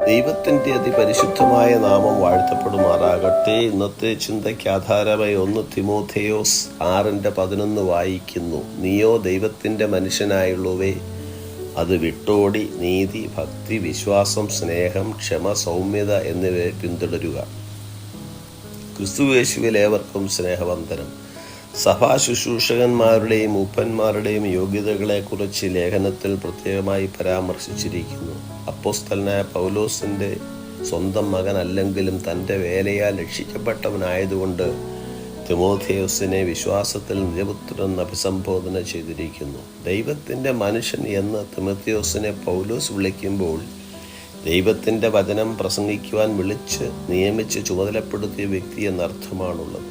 ദൈവത്തിൻ്റെ അതിപരിശുദ്ധമായ നാമം വാഴ്ത്തപ്പെടുമാറാകട്ടെ. ഇന്നത്തെ ചിന്തയ്ക്ക് ആധാരമായി 1 തിമോഥെയോസ് 6:11 വായിക്കുന്നു. നീയോ ദൈവത്തിൻ്റെ മനുഷ്യനായുള്ളവേ, അത് വിട്ടോടി നീതി, ഭക്തി, വിശ്വാസം, സ്നേഹം, ക്ഷമ, സൗമ്യത എന്നിവയെ പിന്തുടരുക. ക്രിസ്തുയേശുവിൽ ഏവർക്കും സ്നേഹവന്ദനം. സഭാ ശുശ്രൂഷകന്മാരുടെയും മൂപ്പന്മാരുടെയും യോഗ്യതകളെക്കുറിച്ച് ലേഖനത്തിൽ പ്രത്യേകമായി പരാമർശിച്ചിരിക്കുന്നു. അപ്പോസ്തലനായ പൗലോസിൻ്റെ സ്വന്തം മകനല്ലെങ്കിലും തൻ്റെ വേലയാൽ രക്ഷിക്കപ്പെട്ടവനായതുകൊണ്ട് തിമോഥെയോസിനെ വിശ്വാസത്തിൽ നിജപുത്രൻ അഭിസംബോധന ചെയ്തിരിക്കുന്നു. ദൈവത്തിൻ്റെ മനുഷ്യൻ എന്ന് തിമോഥെയോസിനെ പൗലോസ് വിളിക്കുമ്പോൾ ദൈവത്തിൻ്റെ വചനം പ്രസംഗിക്കുവാൻ വിളിച്ച് നിയമിച്ച് ചുമതലപ്പെടുത്തിയ വ്യക്തി എന്നർത്ഥമാണുള്ളത്.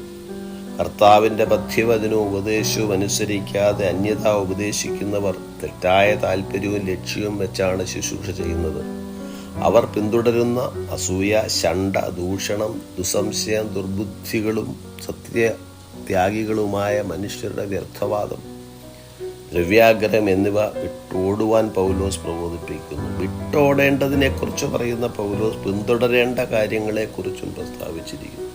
കർത്താവിൻ്റെ പഥ്യവചനവും ഉപദേശവും അനുസരിക്കാതെ അന്യത ഉപദേശിക്കുന്നവർ തെറ്റായ താല്പര്യവും ലക്ഷ്യവും വെച്ചാണ് ശുശ്രൂഷ ചെയ്യുന്നത്. അവർ പിന്തുടരുന്ന അസൂയ, ശണ്ഠ, ദൂഷണം, ദുസംശയം, ദുർബുദ്ധികളും സത്യത്യാഗികളുമായ മനുഷ്യരുടെ വ്യർത്ഥവാദം, ദ്രവ്യാഗ്രഹം എന്നിവ വിട്ടോടുവാൻ പൗലോസ് പ്രബോധിപ്പിക്കുന്നു. വിട്ടോടേണ്ടതിനെക്കുറിച്ച് പറയുന്ന പൗലോസ് പിന്തുടരേണ്ട കാര്യങ്ങളെക്കുറിച്ചും പ്രസ്താവിച്ചിരിക്കുന്നു.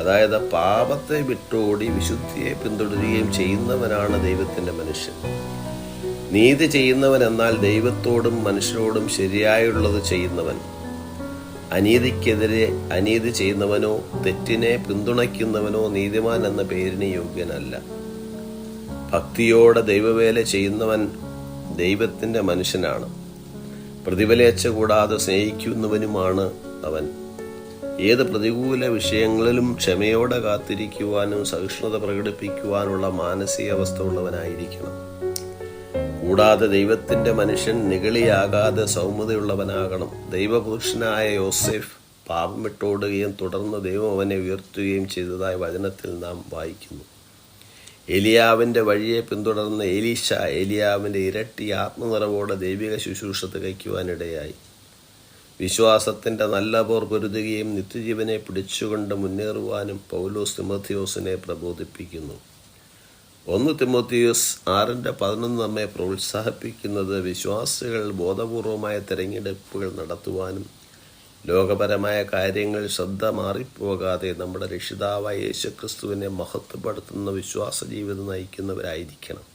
അതായത് പാപത്തെ വിട്ടോടി വിശുദ്ധിയെ പിന്തുടരുകയും ചെയ്യുന്നവനാണ് ദൈവത്തിൻ്റെ മനുഷ്യൻ. നീതി ചെയ്യുന്നവൻ എന്നാൽ ദൈവത്തോടും മനുഷ്യരോടും ശരിയായുള്ളത് ചെയ്യുന്നവൻ. അനീതിക്കെതിരെ അനീതി ചെയ്യുന്നവനോ തെറ്റിനെ പിന്തുണയ്ക്കുന്നവനോ നീതിമാൻ എന്ന പേരിന് യോഗ്യനല്ല. ഭക്തിയോടെ ദൈവവേല ചെയ്യുന്നവൻ ദൈവത്തിൻ്റെ മനുഷ്യനാണ്. പ്രതിഫലേച്ഛ കൂടാതെ സ്നേഹിക്കുന്നവനുമാണ് അവൻ. ഏത് പ്രതികൂല വിഷയങ്ങളിലും ക്ഷമയോടെ കാത്തിരിക്കുവാനും സഹിഷ്ണുത പ്രകടിപ്പിക്കുവാനുള്ള മാനസികാവസ്ഥ ഉള്ളവനായിരിക്കണം. കൂടാതെ ദൈവത്തിൻ്റെ മനുഷ്യൻ നിഗളിയാകാതെ സൗമ്യതയുള്ളവനാകണം. ദൈവപുരുഷനായ യോസേഫ് പാപം വിട്ടോടുകയും തുടർന്ന് ദൈവം അവനെ ഉയർത്തുകയും ചെയ്തതായി വചനത്തിൽ നാം വായിക്കുന്നു. ഏലിയാവിൻ്റെ വഴിയെ പിന്തുടർന്ന എലീശ ഏലിയാവിൻ്റെ ഇരട്ടി ആത്മനിറവോടെ ദൈവിക ശുശ്രൂഷ തികയ്ക്കുവാനിടയായി. വിശ്വാസത്തിൻ്റെ നല്ല പോർ പൊരുതുകയും നിത്യജീവനെ പിടിച്ചുകൊണ്ട് മുന്നേറുവാനും പൗലോസ് തിമോഥെയോസിനെ പ്രബോധിപ്പിക്കുന്നു. 1 തിമോഥെയോസ് 6:11 നമ്മെ പ്രോത്സാഹിപ്പിക്കുന്നത് വിശ്വാസികൾ ബോധപൂർവമായ തിരഞ്ഞെടുപ്പുകൾ നടത്തുവാനും ലോകപരമായ കാര്യങ്ങൾ ശ്രദ്ധ മാറിപ്പോകാതെ നമ്മുടെ രക്ഷിതാവായ യേശുക്രിസ്തുവിനെ മഹത്വപ്പെടുത്തുന്ന വിശ്വാസ ജീവിതം നയിക്കുന്നവരായിരിക്കണം.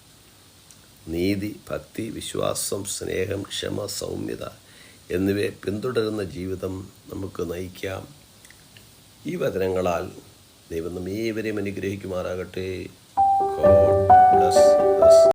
നീതി, ഭക്തി, വിശ്വാസം, സ്നേഹം, ക്ഷമ, സൗമ്യത എന്നിവയെ പിന്തുടരുന്ന ജീവിതം നമുക്ക് നയിക്കാം. ഈ വചനങ്ങളാൽ ദൈവം നമ്മേവരെയും അനുഗ്രഹിക്കുമാറാകട്ടെ. God bless us.